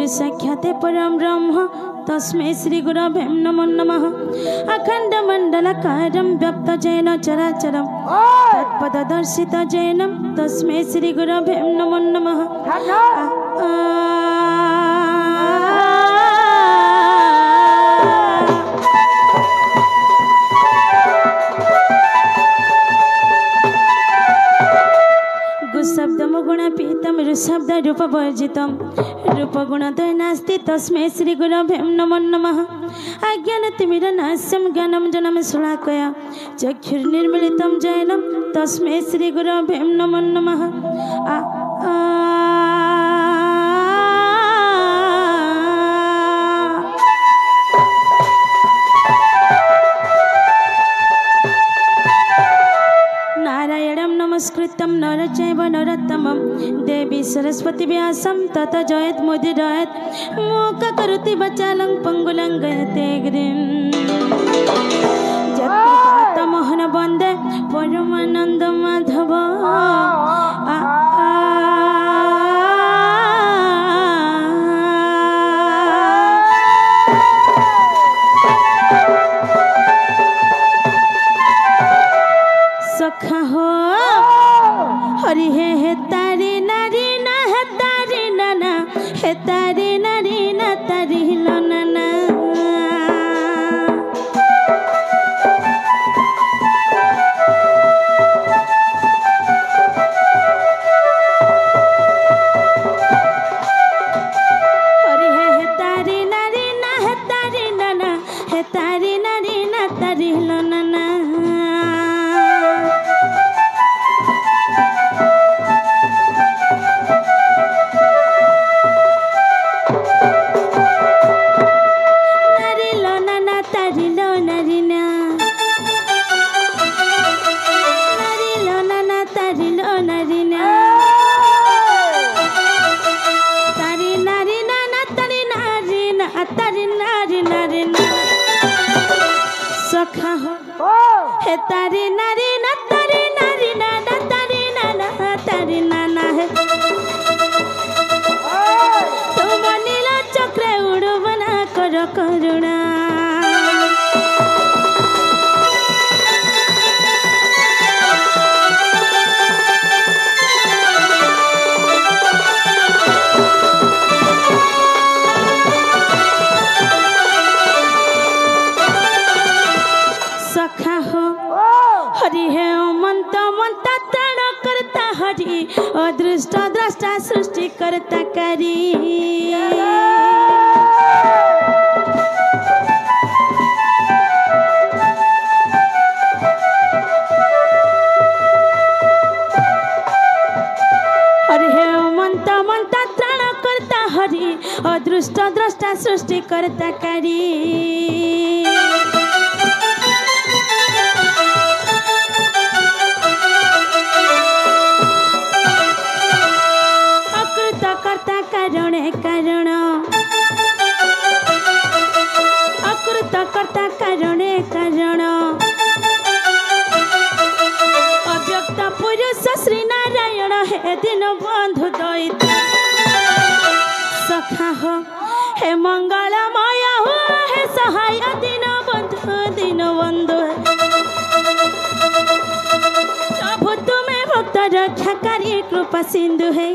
गुरु साक्षात् परम ब्रह्म तस्मै श्री गुरवे नमो नमः। अखंड मंडलाकारं व्याप्तजेन चराचरं तत्पददर्शितजेन तस्मै श्री गुरवे नमो नमः। गुणपीतम ऋषब्द रूप वर्जितम रूप गुणद्वय नास्ति तस्मै श्री गुरवे नमो नमः। अज्ञानतिमिरनाशं ज्ञानं जनं शलाकया चक्षुर्निर्मलितं जैनं तस्मै श्री गुरवे नमो नमः। नमस्कृतं नर चैव नरोत्तमं देवी सरस्वती व्यासं तत जयत मुदिरयत मूककरोति वाचालं पंगुलं गयते गिरिं जत्कृपातमोहन वन्दे परमानन्द माधव। सखा हो हरि हे तारी नारी ना हे तारी नाना हे तारी नारी ना तारी लो नाना। हरि हे तारी नारी ना हे तारी नाना हे तारी नारी ना तारी लो नाना। सखा हो हे तारी नारी ना तारी नारी ना ना तारी ना ना तारी ना ना है तुम नील चक्र उड़वना कर करुणा। सखा हो हरि है मंत मंता त्राण करता हरि अदृष्ट द्रष्टा सृष्टि करता करी। हरि है मंत मंता त्राण करता हरि अदृष्ट द्रष्टा सृष्टि करता करी। कारण अकृत कर्ता कारणे कारण अव्यक्त पुरुष श्री नारायण हे दिन बंधु दैत्य। सखा हो हे मंगलमय हो हे सहाय दिन बंधु प्रभु तुम्हें भक्त रक्षाकारी कृपा सिंधु है।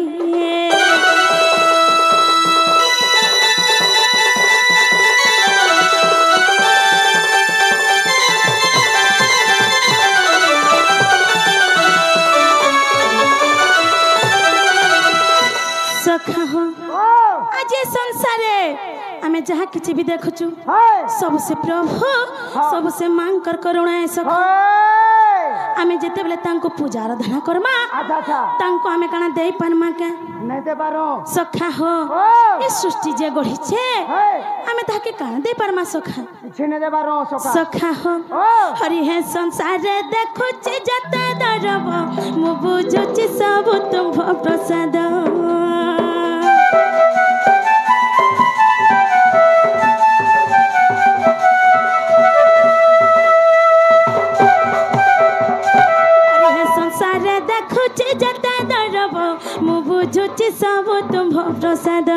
सखा हो आज संसार आमे जहाँ किसी भी देखुचु सबसे प्रभु सबसे मांग कर करुणा है। सखा आमे जेते बेले तांको पूजा आराधना करमा तांको आमे काना देई पारमा के नहीं दे पारो। सखा हो ये सृष्टि जे गढ़ी छे आमे ताके काना दे पारमा। सखा किछ नहीं दे पारो। सखा हो हरि है संसार देखुची जते दरब मु बुझुची सब तुम प्रसाद। जता दरब मु बुझुची सब तुम प्रसाद।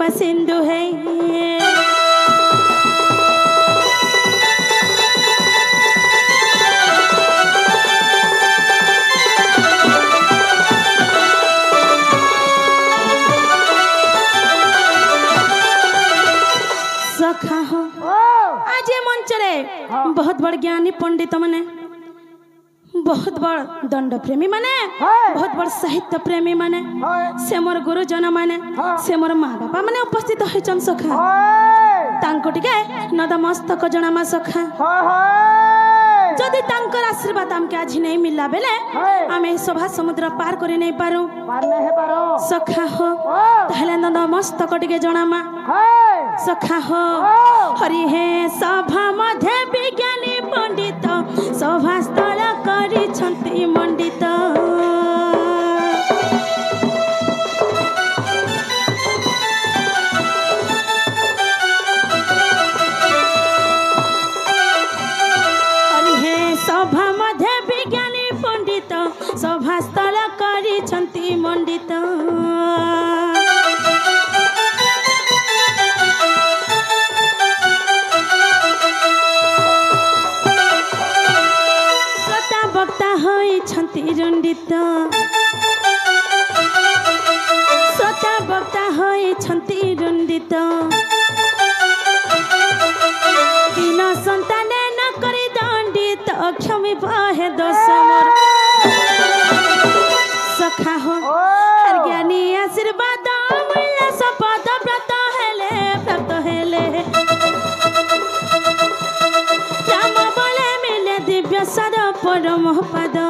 कृपा सिंधु है सखा हो आज ये मंच रे बहुत बड़ ज्ञानी पंडित माने बहुत बड़ दंड प्रेमी माने बहुत बड़ साहित्य प्रेमी माने से मोर गुरुजन माने से मोर माँ बापा माने उपस्थित होइछन सखा तांको टिके नतमस्तक जणामा सखा जदि तांकर आशीर्वाद हमके आज नहीं मिलला बेले आमे सभा समुद्र पार करि नहीं पारू सखा हो ताहले नतमस्तक टिके जणामा सखा हो हरि हे सभा मध्य विज्ञानी पंडित सभा स्थल करी छंती मंडित हरि हे सभा मध्य विज्ञानी पंडित सभा स्थल करी छंती मंडित रुंडित सता बक्ता होइछन्ति रुंडित तीन संताने न करी दंडित क्षमी बहे दोष मोर सखा हो हर ज्ञानी आशीर्वाद मिले सपद प्राप्त हेले राम बोले मिले दिव्य सद परम पद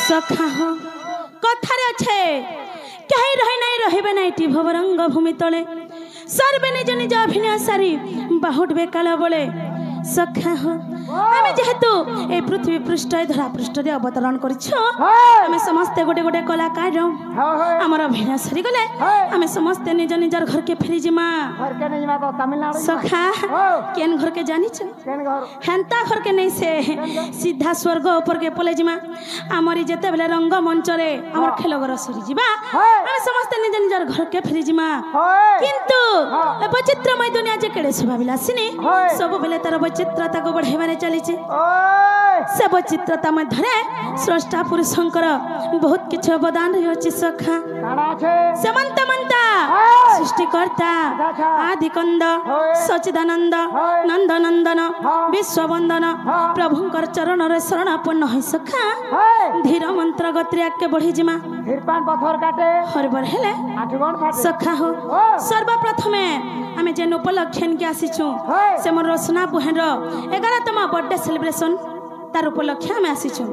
सखा हो कथारे अच्छे कहीं रही नहीं रहिबे नहीं भवरंग भूमि तले सर्वे निज निज अभिनय सारी बाहुट बेकाल बोले सखा हो आमे जेहेतु ए पृथ्वी पृष्ठ धरा पृष्ठ रे अवतरण करिछो आमे समस्त गोटे गोटे कलाकार हमर अभिनय सरी गले आमे समस्त निज निजर घर के फेरी जिमा घर के नहीं तो तमिलनाडु सखा केन घर के जानी छ केन घर हेंता घर के नहीं से सीधा स्वर्ग ऊपर के पले जिमा हमरी जेते बेले रंग मंच रे हमर खेल घर सरी जिबा आमे समस्त निज निजर घर के फेरी जिमा किंतु विचित्रमय दुनिया जे केड़े शोभा विलासिनी सब बेले तार विचित्रता को बढ़ाइबारे चलीछि से विचित्रता मध्य स्रष्टा पुरुषंकर बहुत किछु अवदान रही सखा समंत मंता सृष्टिकर्ता आदिकंद सचिदानंद नंदनंदन विश्ववंदन प्रभुंकर चरण रे शरणापन्न होई सखा धीर मंत्र गति आके बढ़ी जिमा हिरपान पत्थर काटे हरबर हेले आठगण फाटे सखा हो सर्वप्रथमे आमे जेन उपलक्षण के आसीछु से मोर रसना बुहेन रो 11तम बर्थडे सेलिब्रेशन तार उपलक्ष्य आमे आसीछु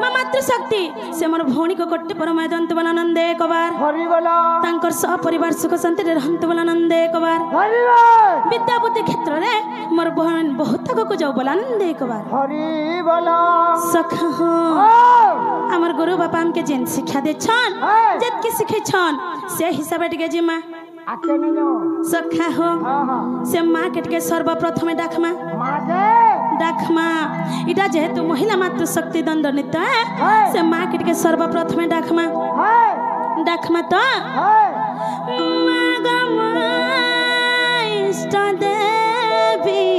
मां मातृशक्ति से मोर भौणी को कोट्टे परमय दंत बलानंदे कबार हरि बोला तांकर सह परिवार सुख शांति रे रहंत बलानंदे कबार हरि बोल विद्या बुद्धि क्षेत्र रे मोर बहन बहुत को जाऊ बलानंदे कबार हरि बोला सखा हो हमर गुरु बापा हमके जेन शिक्षा दे छन जेत के सिखे छन से हिसाब टिके जिमा आके नहीं जाओ सखा हो से मार्केट के सर्वप्रथमे डाकमा डाकमा इटा जेहेतु महिला मातृ शक्ति दंड नृत्य है से मार्केट के सर्वप्रथमे डाकमा डाकमा तो इष्ट देवी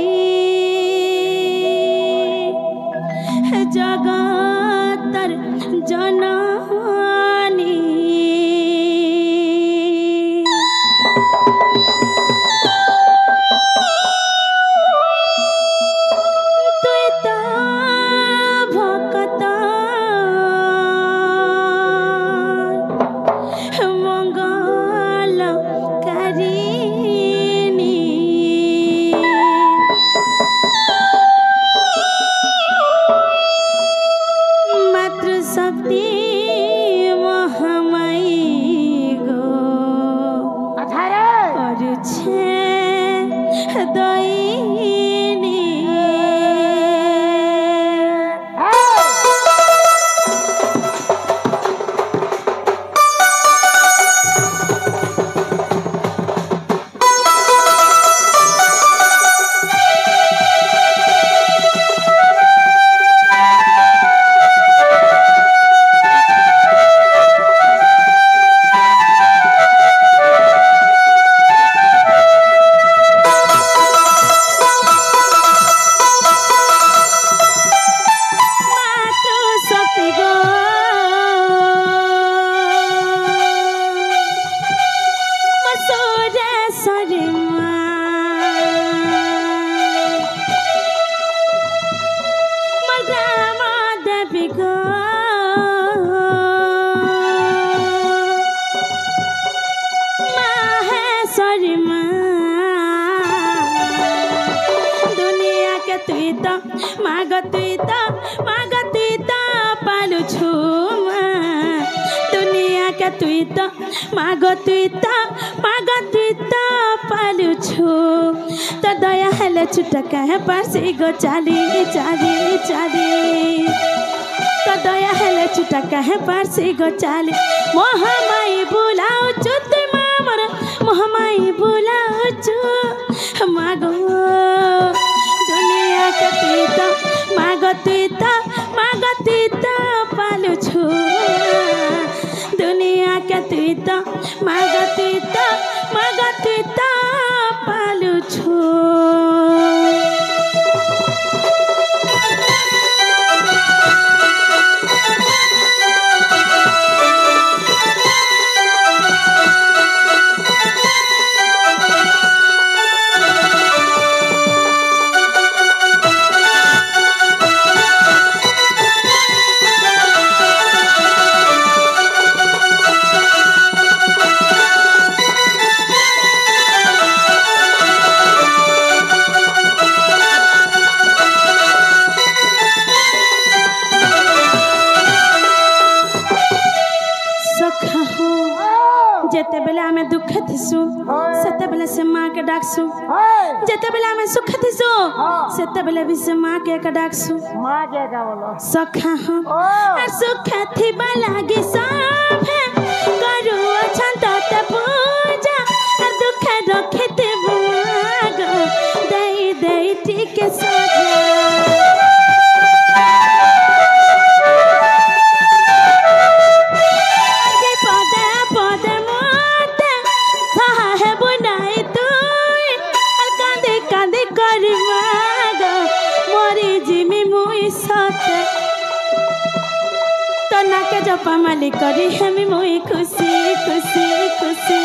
जगतर जननी मंगल करी के तुई तो मागो तुई तो मागो तुई तो पालू छु तो दया हेले छुटका है पासी गो चाली चाली चाली तो दया हेले छुटका है पासी गो चाली मोहमाई बुलाओ छु तुम मोर मोहमाई बुलाओ छु मागो दुनिया के तुई तो मागो तुई तो पालू छु दुनिया के तुई तो मागो तुई तो पालू छु जेते बेले आमे दुख थिसु सेते बेले से माँ के डाकसु जेते बेले आमे सुख थिसु सेते बेले भी से माँ के डाकसु माँ के का बोलो सखा हो आ सुख थिबा लागी सब करू अछन तत पूजा आ दुख रखते बुआग दई दई ठीक सोजा के जपा माली करी हमें मोई खुशी खुशी खुशी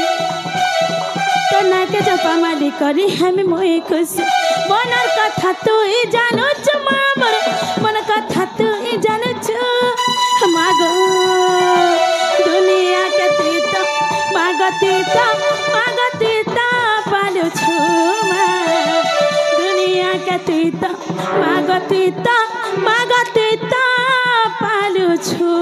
तो ना के जपा माली करी हमें मोई खुशी मनर कथा तू ही जानो छु मामर मन कथा तू ही जानो छु मागो दुनिया के तुई तो मागती तो पालू छु दुनिया के तुई तो मागती तो पालू छु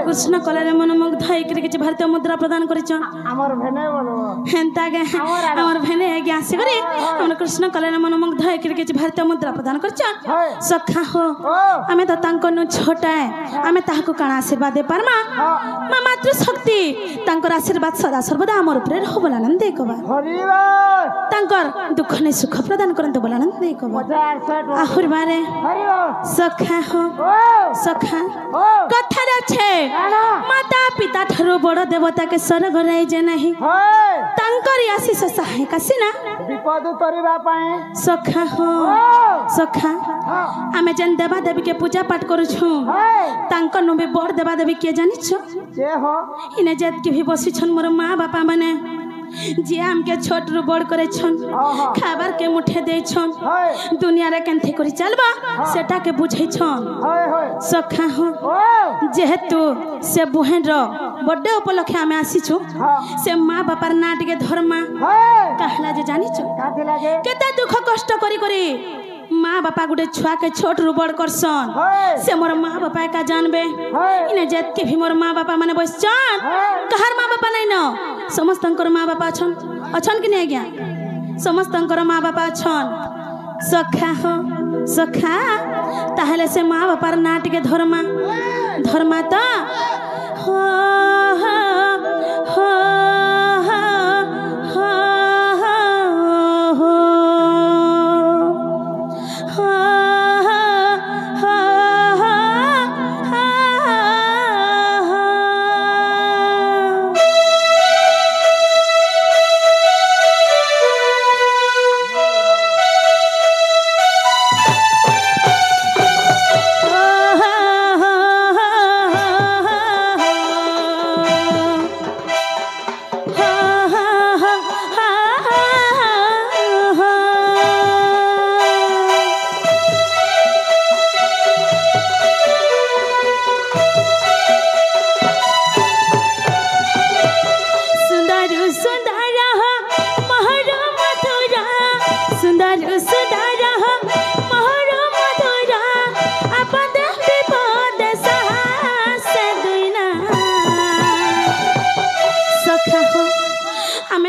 कृष्ण कलारे मन मुग्ध होइकरी किछि भारतीय मुद्रा प्रदान करिछन हमर भेने बोलो हेंता गे हमर भेने आगे आसी करी हमर कृष्ण कलारे मन मुग्ध होइकरी किछि भारतीय मुद्रा प्रदान करिछन सखा हो आमे त तांको नु छोटा है आमे ताहाको काना आशीर्वाद दे पारमा मा मातृ शक्ति तांकर आशीर्वाद सदा सर्वदा हमर ऊपर रहो बोलानंद देखबा हरिबा तांकर दुख ने सुख प्रदान करंत बोलानंद देखबा आहुर बारे हरिबा सखा हो सखा कथा छे माता पिता ठरो बड़ देवता के स्वर्ग रही जे नहीं तांकर आशीष सहायक सिना विपद तरिबा पाए सखा हो सखा आमे जन देवा देवी के पूजा पाठ करू छु तांकर नु भी बड़ देवा देवी के जानि छ जे हो इने जेत के भी बसी छन मोर माँ बापा माने जे हमके छोट रू बड़ करे छन खाबार के मुठे दे छन दुनिया रे केनथे करी चलबा सेटा के बुझै छन सखा हो जेहेतु से बुहेन रो बड्डे उपलक्ष्य आमे आसी छु से माँ बापार नाट के धर्मा कहला जे जानि छु केते दुख कष्ट करी करी माँ बापा गुटे छुआ के छोट रू बड़ करसन से मोर माँ बापा का जानबे इने जेत के भी मोर माँ बापा माने बसचन कहर माँ बापा नै न समस्तंकर माँ बापा अछन कि नै गया समस्तंकर माँ बापा अछन सखा हो सखा ताहले से माँ बापार नाट के धर्मा धर्मा त हो हो हो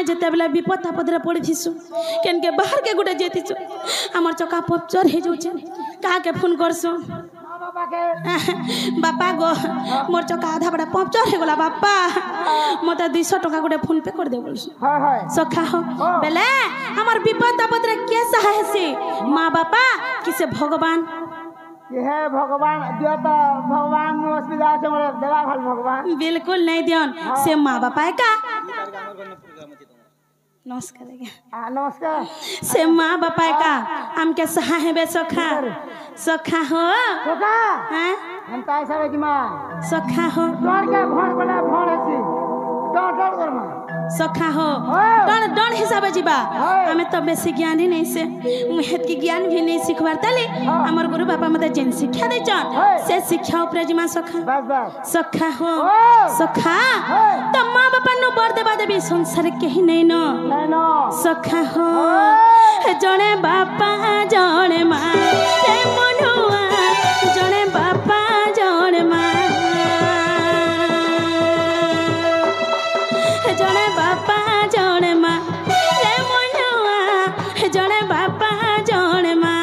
आमे जेते बेला विपद आपदरे पड़िथिसु केनके बाहर के गुटे जेतिछु हमर चका पंक्चर हे जाउछे का के फोन करसु बाबा के बापा गो मोर चका आधा बड़ा पंक्चर हे गला बापा मते 200 टका गुटे फोन पे कर दे बोलसु हाय हाय सखा हो बेले हमर विपद आपदरे के सहाय से माँ बापा किसे भगवान ये है भगवान दियो तो भगवान में असुविधा से मोर देवा भल भगवान बिल्कुल नहीं दियन से माँ बापा का नमस्कार नमस्कार से माँ बापा का हम के सहा है बे सखा सखा हो सखा हैं हम ताई सब की मां सखा हो तोड़ के भोर बना भोर है डर कर मां सखा हो डन डन हिसाब जीवा हमें तो बेसी ज्ञान ही नहीं से मुहेत की ज्ञान भी नहीं सिखवार तले हमर गुरु बापा मते जेन शिक्षा दे चन से शिक्षा ऊपर जीमा सखा बस बस सखा हो सखा तो माँ बापा नो बर देबा देबी संसार के ही नहीं न नहीं नो सखा हो जने बापा जने माँ रे मनुआ जने बापा जने माँ जने बापा जने माँ रे मनुआ जने बापा जने माँ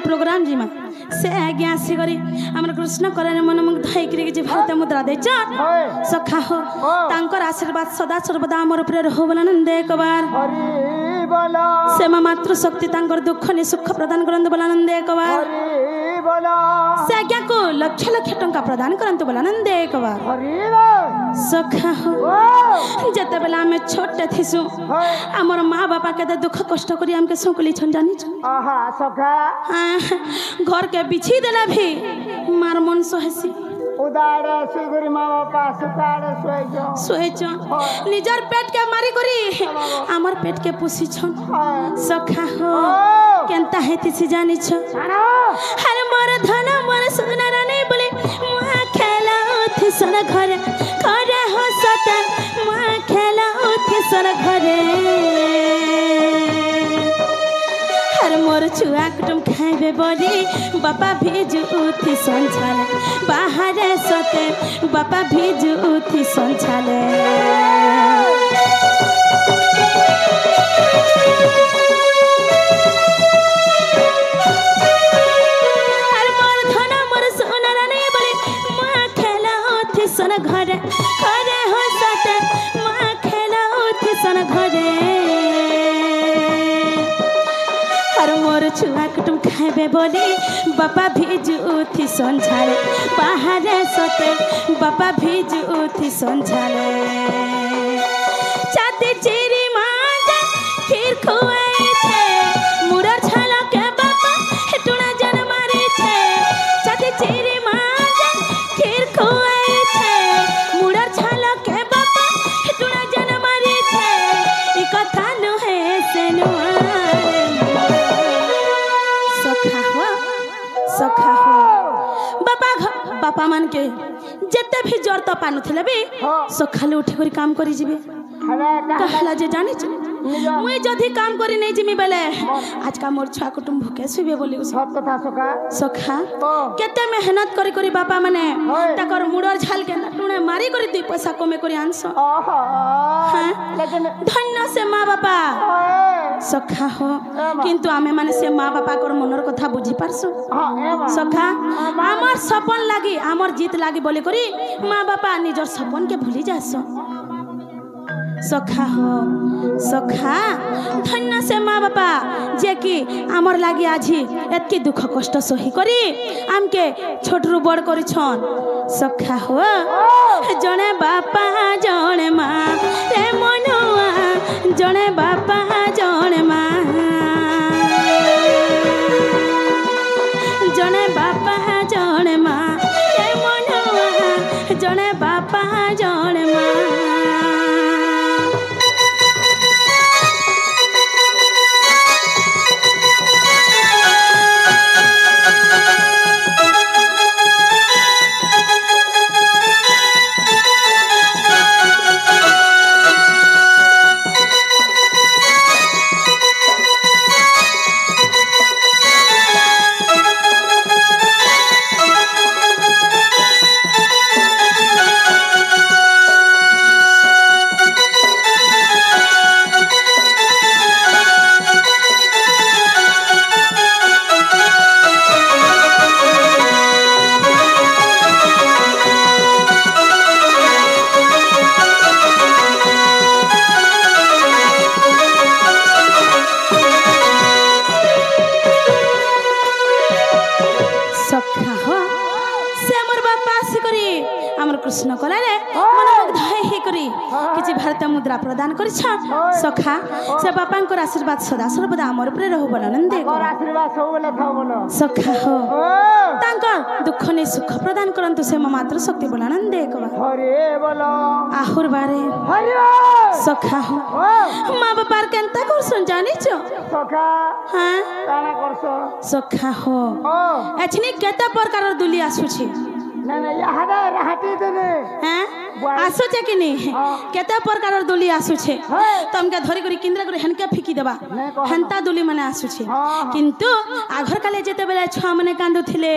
प्रोग्राम जीमा से आज्ञा से करी हमर कृष्ण करण मन मुग्ध है कि जे भारत मुद्रा दे चन सखा हो तांकर आशीर्वाद सदा सर्वदा हमर ऊपर रहो बोला नंदे एक बार हरि बोलो से मातृ शक्ति तांकर दुख नि सुख प्रदान करंत बोला नंदे एक बार हरि बोलो से आज्ञा को लक्ष लक्ष टंका प्रदान करंत बोला नंदे एक बार हरि बोल सखा हो जते बेला में छोटे थिसु हमर माँ बापा के दुख कष्ट करी हमके सोकली छन जानी छ आहा सखा घर के बिछी देला भी मार मन सोहसी उदार सुगुरी माँ बापा सुतार सोएछ निजर पेट के मारी करी हमर पेट के पोसी छन सखा हो केनता हेति से जानी छ अरे मोर धन मोर सोना रानी बोले मुआ खेला उठी सन घर करे हो सता मुआ खेला उठी सन घरे हर मोर छुआ कुटुम खाइबे बोली बापा भेजू उठी संछाले बाहर सते बापा भेजू उठी संछाले हर मोर धन मोर सोना रानी बोली माँ खेला उठी सन घरे घरे हो सते माँ खेला उठी सन घरे मोर छुआ कुटुम खाइबे बोली बापा भेजू उठी संझाले बाहर सते बापा भेजू उठी संझाले चाते चेरी मांजा खीर खुआई छे मुरर छाला के बापा हेटुना जन मारी छे चाते चेरी मांजा खीर खुआई छे मुरर छाला के बापा हेटुना जन मारी छे ई कथा न है सेनुआ सखा हो बापा मान के जेते भी जर तो पानु थिले बे सखाले उठी करी काम करी जिबे कहला जे जानि छ मुई जदी काम करी नै जिमी बेले आज का मोर छुआ कुटुम भूखे सुबे बोली सब कथा सखा सखा केते मेहनत करी करी बापा माने ताकर मुडर झाल के टुणे मारी करी 2 पैसा कमे करी आनस धन्य से माँ बापा सखा हो किंतु आमे माने से माँ बापा कर मनर कथा बुझी पारसु सखा आमर सपन लागी आमर जीत लागी बोली करी माँ बापा निजर सपन के भूली जास सखा हो सखा धन्य से माँ बापा जे कि आमर लागी आज एतके दुख कष्ट सही करी आमके छोटरू बड़ करी छन सखा हो जने बापा जने माँ रे मनुआ जने बापा जने माँ जने बापा जने माँ रे मनुआ जने बापा करी हमर कृष्ण कलारे मन धय करी किछि भारतीय मुद्रा प्रदान करिछ सखा से बापांकर आशीर्वाद सदा सर्वदा हमर ऊपर रहु बननंदे और आशीर्वाद सब बोले था बोलो सखा हो तांकर दुख ने सुख प्रदान करंतु से मात्र शक्ति बननंदे को हरे बोलो आहुर बारे हरे सखा हो माँ बापार केनता करसन जानि छ सखा हां काना करसो सखा हो एछनी केते प्रकार दुली आसुछि ना ना यहादा रहती तने हैं आसुछे कि नहीं केते प्रकार दुली आसुछे तमके धरि करी केंद्र करी हनके फिकी देबा हंता दुली माने आसुछे किंतु आघर काले जेते बेले छुआ माने कांदुथिले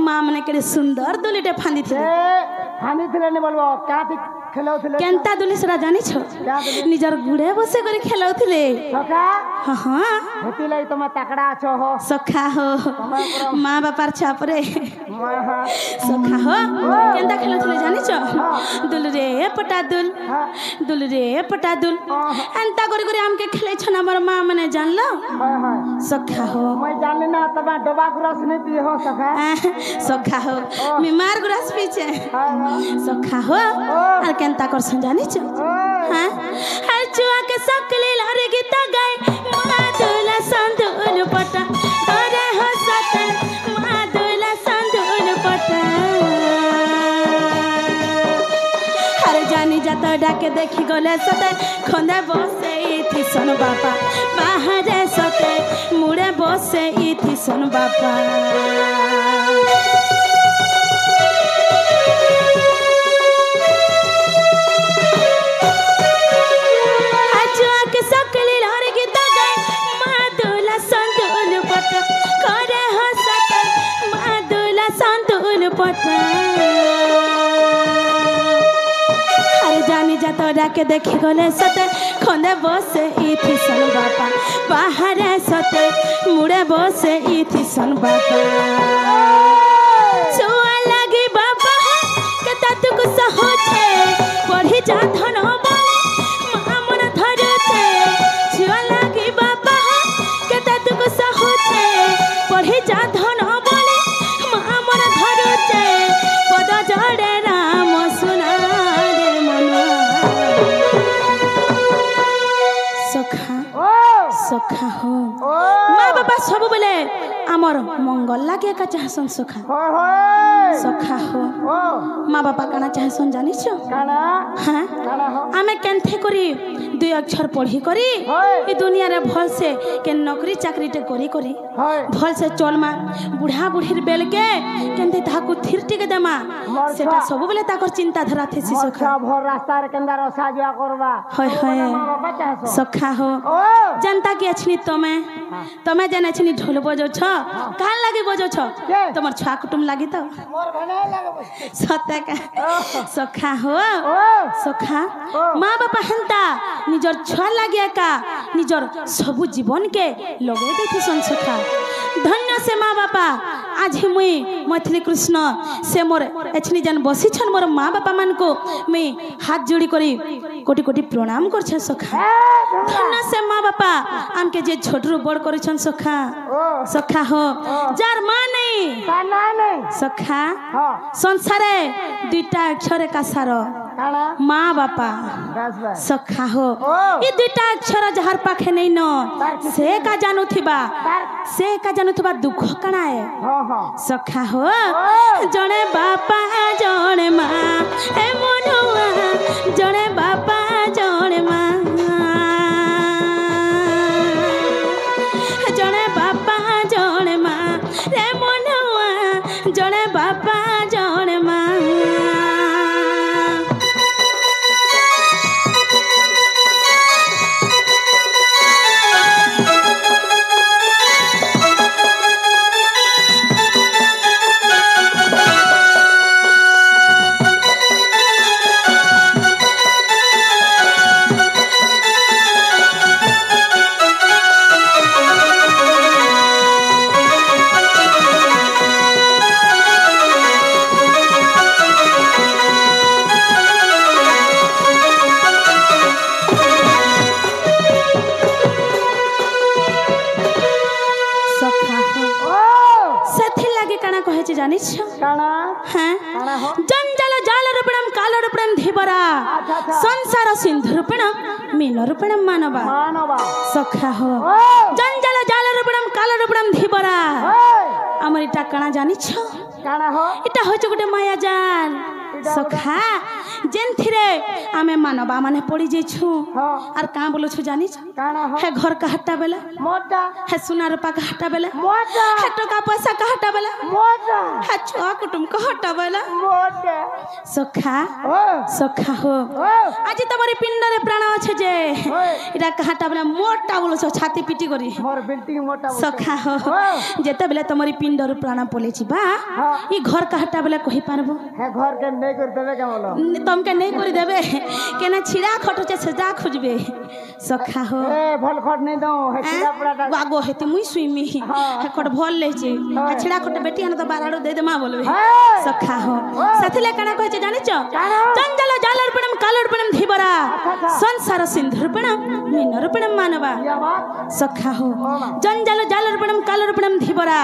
मां माने केडे सुंदर दुलीटे फांदिथिले फांदिथिले ने बोलबो काती खेलौथिले केनता दुली सरा जानि छ निजर गुडे बसे करी खेलौथिले सखा हां हां हेतिलै तमा तकड़ा छ हो सखा हो मां बापार छापरे सखा हो केनता खेलौथिले जानि छ दुल रे पटादुल दुल रे पटादुल एंता करी करी हमके खेलै छ हमर मां माने जानलो हां हां सखा हो मैं जानली ना तबा डबा गुरस नहीं पी हो सखा सखा हो बीमार गुरस पी छे सखा हो और केनता करसन जानि छ हां हर चुआ के सकले लारे गीत गाय मादुला संदुल पटा करे हो सत मादुला संदुल पटा हर जानी जात डाके देखि गले सते खंदे बसे इथि सन बापा बाहरे सते मुड़े बसे इथि सन बापा के देखी गले सते खंदे बसे इथि सन बापा बाहरे सते मुड़े बसे इथि सन बापा छुआ लगी बापा के ततुक सहोछे पढ़ी जा धन बोले मां मन धरुछे छुआ लगी बापा के ततुक सहोछे पढ़ी जा धन बोले मां मन धरुछे पद जड़े राम सुना सखा हो माँ बापा सब बोले आमर मंगल लागे का चाहसन सखा सखा हो माँ बापा काना चाहसन जानि छ हां आमे केनथे करी दुई अक्षर पढ़ी करी ए दुनिया रे भल से के नौकरी चाकरी टे करी करी भल से चलमा बुढ़ा बुढ़ीर बेल के केनथे ताकू थिरटी के देमा सेटा सब बोले ताकर चिंता धरा थेसी सखा भर रास्ता रे केंदा रसा जुआ करबा होय होय सखा हो जनता के अछनी तमे जने छनी ढोल बजो छ कान लागे बजो छ तमर छुआ कुटुम लागी त मोर भने लागे सत्य का सखा हो सखा माँ बापा हंता निजर छुआ लागिया का निजर सबु जीवन के लगे देथि सन सखा धन्य से माँ बापा आज मुई मैथिली कृष्ण से मोर एछनी जन बसी छन मोर माँ बापा मन को मैं हाथ जोड़ी करी कोटि कोटि प्रणाम कर छ सखा धन्य से माँ बापा हमके जे छोटरू बड़ कर छन सखा सखा हो जार माँ नहीं सखा संसारे दुईटा अक्षर का सारो माँ बापा सखा हो ये दुईटा अक्षर जहार पाखे नहीं न से का जानू थिबा दुख कणा है सखा हो जने बापा जने माँ ए मनुआ जने बापा जने माँ जने बापा जने माँ रे मनुआ जने बापा जने माँ जानिछ काना हां काना हो जन धीबरा अच्छा, अच्छा। संसार सिंधु रूपेण मीन रूपेण मानवा मानवा सखा हो ओ जंजाल जाल रूपेण काल रूपेण धीबरा ओए आमर इटा काना जानिछ काना हो इटा होछ गुटे माया जाल सखा जेनथिरे आमे मानवा माने पड़ी जेछु हां आर का बोलछु जानिछ काना हो हे घर का हट्टा बेला मोटा है सोना रूपा का हट्टा बेला मोटा है टका पैसा का हट्टा बेला मोटा है छुआ कुटुम का हट्टा बेला मोटा सखा ओ सखा हो ओ आज तमरी पिंडरे प्राण আছে যে ओए এটা কাহাটা বলে মোটা বলছ ছাতি পিটি করি मोर बिल्डिंग मोटा সখা हो যেতে বেলে তমরি পিণ্ডর প্রাণ পলেছি বা ই ঘর কাহাটা বলে কহি পারবো है घर के नहीं कर देबे के बोलो তমকে নেই করে দেবে কেনা ছিড়া খটছে সে যা খুঁজবে সখা हो ए भल खट नहीं दो है चिड़ा पड़ा বাগো হেতে মুই সুইমি খট ভাল লেছে ছিড়া খট বেটি আন তো বারাড়ো দে দে মা বলবে সখা हो সাথলে কানা কইছে জানিছ জঞ্জাল জালর পড়ম কালর পড়ম ধীবরা संसार सिंधु रूपेण मीन रूपेण मानवा या बात सखा हो जंजाल जाल रूपेण काल रूपेण धीबरा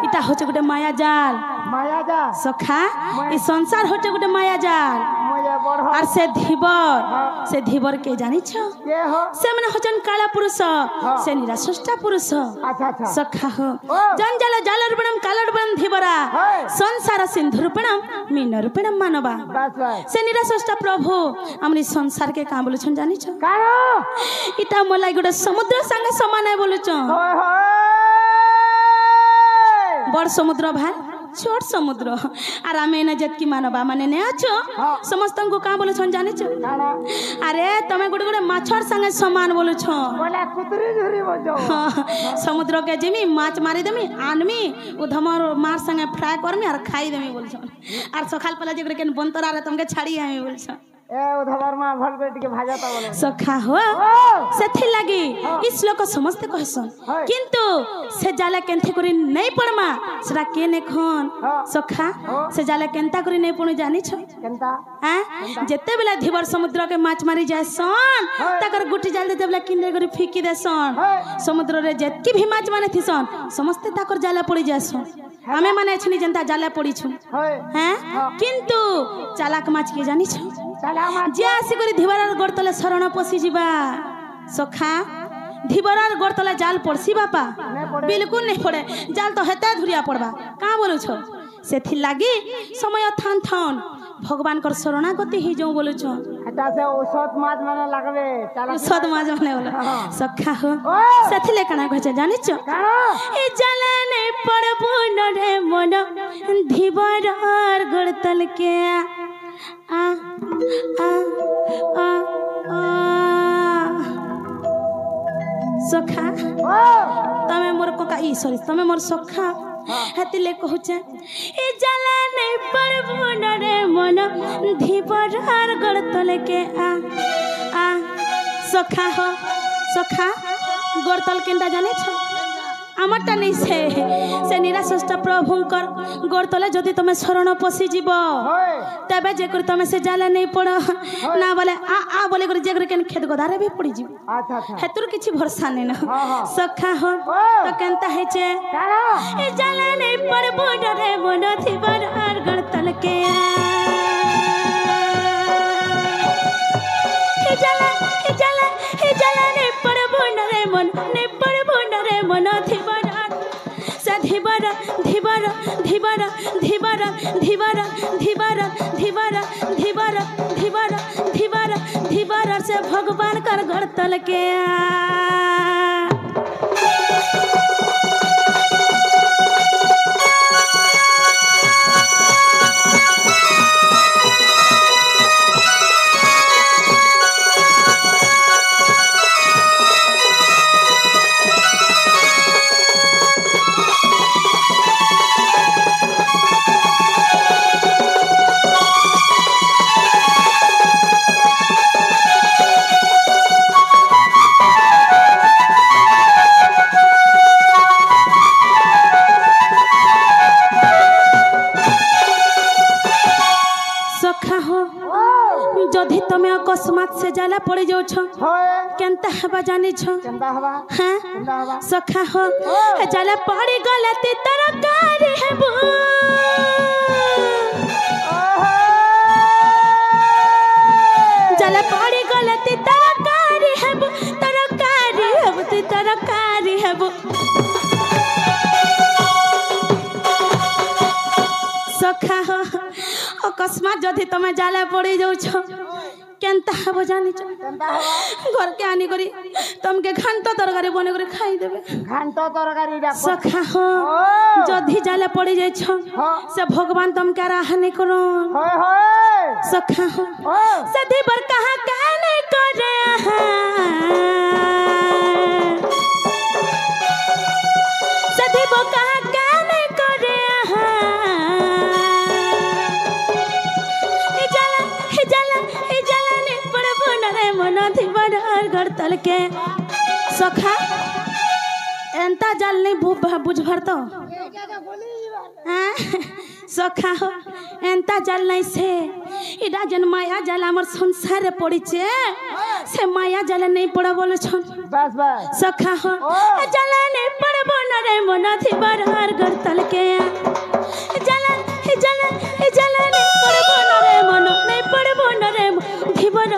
इटा होचे गुटे माया जाल माया जा सखा ई संसार होचे गुटे माया जाल मुझे बड़ हो और से धीबर के जानिछ ये हो से माने होचन काला पुरुष से निराश्रष्टा पुरुष अच्छा अच्छा सखा हो जंजाल जाल रूपेण काल रूपेण धीबरा संसार सिंधु रूपेण मीन रूपेण मानवा बस बस से निराश्रष्टा प्रभु हमनी संसार के का बोलछन जानिछ काना इटा मोला गोटे समुद्र संगे समान है बोलुच होय होय बड़ समुद्र भाल छोट समुद्र आर आमे न जतकी मानवा माने ने अछो समस्त को का बोलछन जाने छ काना अरे तमे गोटे गोटे माछर संगे समान बोलुछ बोला कुतरी झुरी बोजो समुद्र के जेमी माछ मारी देमी आनमी उधमर मार संगे फ्राई करमी आर खाई देमी बोलछ आर सखाल पला जे के बंतर आरे तमके छाड़ी आमी बोलछ ए उधर मा भल बेटी के भाजा ता बोले सखा हो सेथि लागी ई श्लोक समस्त कहसन किंतु से जाला केंथे करी नहीं पड़मा सेरा के ने खन सखा से जाला केंता करी नहीं पणु जानि छ केंता हैं जेते बेला धीवर समुद्र के माछ मारी जाय सन तकर गुटी जाल दे बेला किने करी फीकी दे सन समुद्र रे जेतकी भी माछ माने थिसन समस्त ताकर जाला पड़ी जायसन हमें माने छनी जनता जाला पड़ी छु हैं किंतु चालाक माछ के जानि छ जे आसी करी धीवरार गोड़तले शरण पसी जीवा सखा धीवरार गोड़तले जाल पड़सी बापा बिल्कुल नहीं पड़े जाल तो हेता धुरिया पड़बा का बोलु छो सेथि लागी समय थान थान भगवान कर शरणागति ही जो बोलु छो हटा से औषध माछ माने लागबे चाला सद माज माने बोला सखा हो सेथि ले कना कहछ जानि छ ए जाले नहीं पड़बो न रे मन धीवरार गोड़तल के आ आ आ आ सखा तमे मोर कोका ई सॉरी तमे मोर सखा हेतिले कहूचे ए जाला नहीं पड़बो न रे मन धीबरार गड़तल के आ सखा हो सखा गड़तल केंटा जाने छ आमरटा नहीं से निराश्रष्टा प्रभुंकर गोड़तले जदि तमे शरण पसी जीव तबे जे कर तमे से जाला नहीं पड़ ना बोले आ बोले कर जे कर केन खेत गदारे भी पड़ी जीव अच्छा अच्छा हेतुर किछि भरोसा नहीं ना सखा हो तो केनता है छे ए जाला नहीं पड़बो रे मन धीबरार गड़तल के ए जाला नहीं पड़बो रे मन नहीं पड़बो रे मन धीबरार से धीबरा धीबरा धीबरा धीबरा धीबरा धीबरा धीबरा धीबरा धीबरा धीबरा धीबरा से भगवान कर गड़तल के जदि तमे अकस्मात से जाला पड़ी जाउ छ केनता हवा जानि छ केंता हवा हां केंता हवा सखा हो जाला पड़ी गलती तरकारी हेबो हेबो सखा हो अकस्मात जदि तुम जाला पड़ी जाऊ केनता हबो जानी छ केनता हबो घर के आनी करी तुमके घंटा तरकारी बने करे खाई देबे घंटा तरकारी डाको सखा हो जदि जाला पड़ी जाई छ से भगवान तुमके राह नहीं करो होय होय सखा हो सदी बर कहां कहने करे सदी बो कहां कहने करे मन धिबड़ घर तल के सखा एंता जल नहीं बुझभर तो सखा हो एंता जल नहीं से इडा जन माया जल हमर संसार पड़ी छे से माया जल नहीं पड़ बोले छन बस बस सखा हो जल नहीं पड़ बन रे मन धिबड़ घर तल के जल जल जल नहीं पड़ बन रे मन नहीं पड़ बन रे धिबड़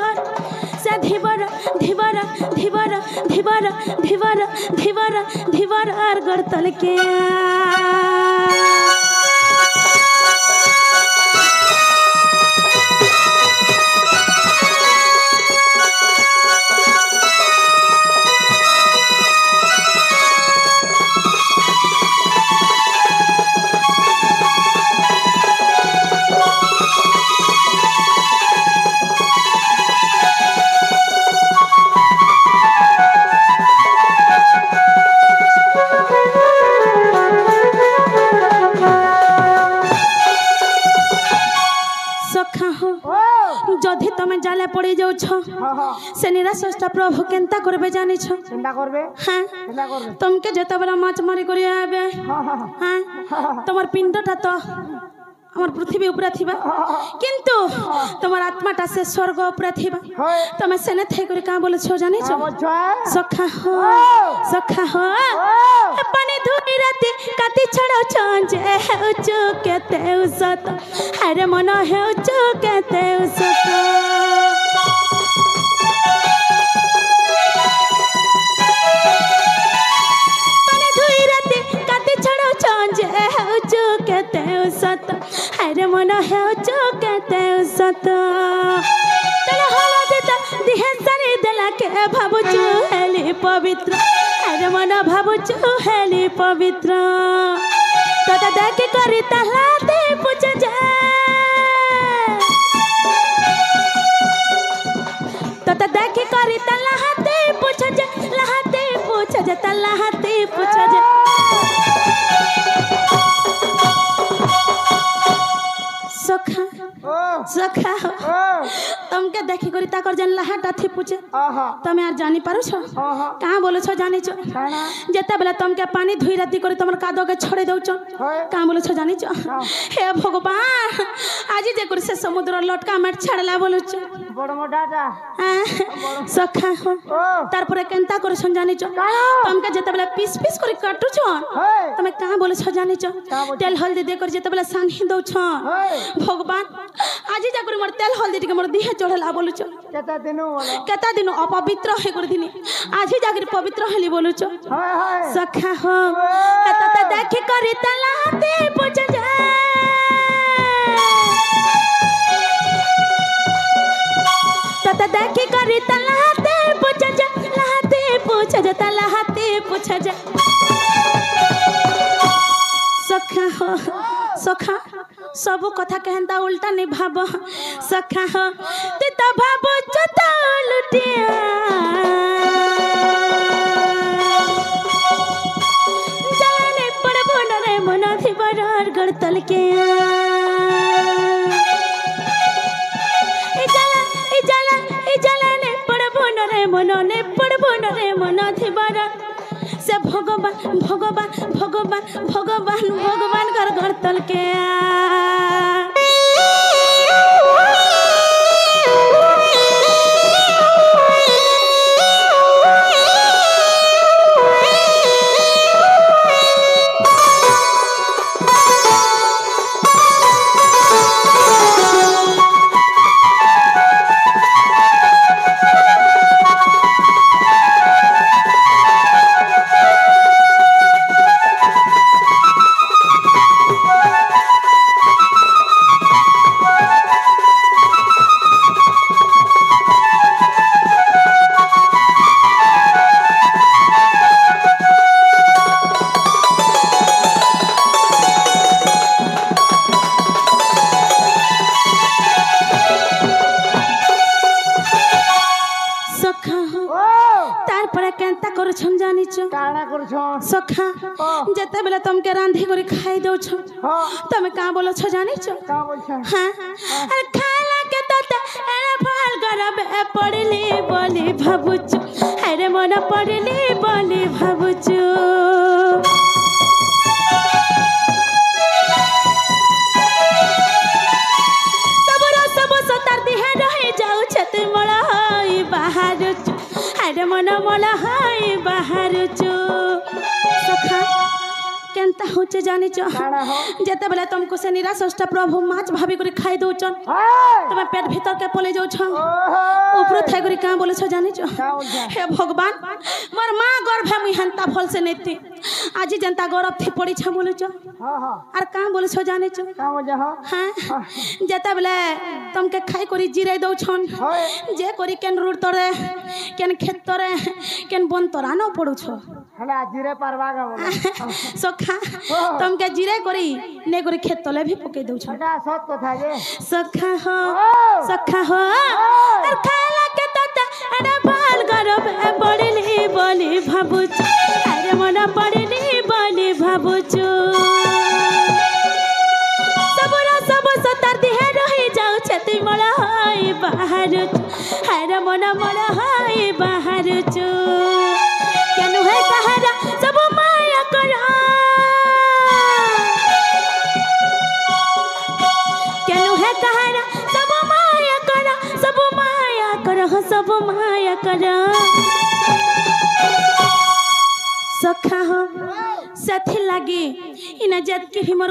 धिबर धिबर धिबर धिबर धिबर धिबर धिबर आर गड़तल के जदि तुम जाले पड़ी जाऊ से निराशा प्रभु केनता करबे जानी छ चिंता करबे हां चिंता करबे तुमके जते बड़ा माछ मारी करी आबे हां तुम्हार पिंडटा तो हमर पृथ्वी ऊपर थिबा किंतु तुम्हार आत्माटा से स्वर्ग ऊपर थिबा तुम सेने थे करी का बोले छ जानी छ सखा हो पानी धुई राती काती छड़ो छंजे हे उचो केते उसत अरे मन हे उचो केते उसत पानी धुई राती काती छड़ो छंजे हे उचो केते उसत अरे मन हे उचो केते उसत तले होला देता दिहे सनी देला के भाबुचु हेली पवित्र अरे मन भाबुचु हेली पवित्र तता देख करी तलाते पूछ जा तता देख करी तलाते पूछ जा लहाते पूछ जा तलाते पूछ जा सखा सखा तुमके देखी करी ताकर जन लहाटा थी पूछे तुम यार जानी पारो छ कहां बोलो छ जानी छ जेते बेला तुमके पानी धुई राती करी तुमर कादो के छोड़े दउ छ कहां बोलो छ जानी छ हे भगवान आज जे करी से समुद्र लटका मार छाड़ला बोलो छ बड़ मोटाटा सखा हो तार पर केनता कर छ जानी छ तुमके जेते बेला पीस पीस करी काटू छ तुम कहां बोलो छ जानी छ तेल हल्दी दे कर जेते बेला सानी दउ छ भगवान आज जा कर मोर तेल हल्दी टिके मोर देह चढ़ला बोलु छ केता दिन अपवित्र हे कर दिनी आज जा कर पवित्र हेली बोलु छ सखा हो तत देख करी तलाते पूछ जा तत देख करी तलाते पूछ जा लहाते पूछ जा तलाते पूछ जा सखा हो सखा सब कथा कहता उल्टा नहीं भाव सखा हो ते तो भाव चता लुटिया जाने पड़ बोन रे मन धिबड़ गड़तल के ए जला ने पड़ बोन रे मन ने पड़ बोन रे मन धिबड़ से भगवान भगवान भगवान भगवान भगवान घर तल के करछन जानी छ काणा करछो सखा जते बेले तुमके रांधी करी खाई दउ छ हां तमे का बोलो छ जानी छ का बोलछ हां अरे खाला के तते एने फाल गरब ए पड़ली बोली भाबुचु अरे मन पड़ली बोली भाबुचु अरे मन मला हाय बाहर चो सखा केनता होचे जानि छ काणा हो जते बेले तुमको से निराशष्ट प्रभु माछ भाभी करी खाई दउ छन तमे पेट भीतर के पले जाउ छ ओहो ऊपर थाई करी का बोले छ जानि छ का बोलछ हे भगवान मोर मां गर्भ मुई हंता फल से नेती आज जनता गौरव थी पड़ी छ बोले छ हां हां आर का बोले छ जानि छ का बोलछ हो हां जते बेले तुमके खाई करी जिराई दउ छन जे करी केन रोड तरे केन खेत तरे केन बन तरा न पड़ू छ हला जिरे परवा का बोल सखा तुमके जिराई करी ने करी खेत तले भी पके दउ छ हटा सत कथा जे सखा हो अर खाला के तत अरे बाल गरब ए पड़ली बोली भाबुच अरे मन पड़ली बोली भाबुच सब सतर दिहे रही जाऊ छति मला हाय बाहर अरे मन मला हाय बाहर चो केनु है कहारा सब माया करा केनु है कहारा सब माया करा सब माया करा सब माया करा सखा हो साथी लागी इना जत के भी मोर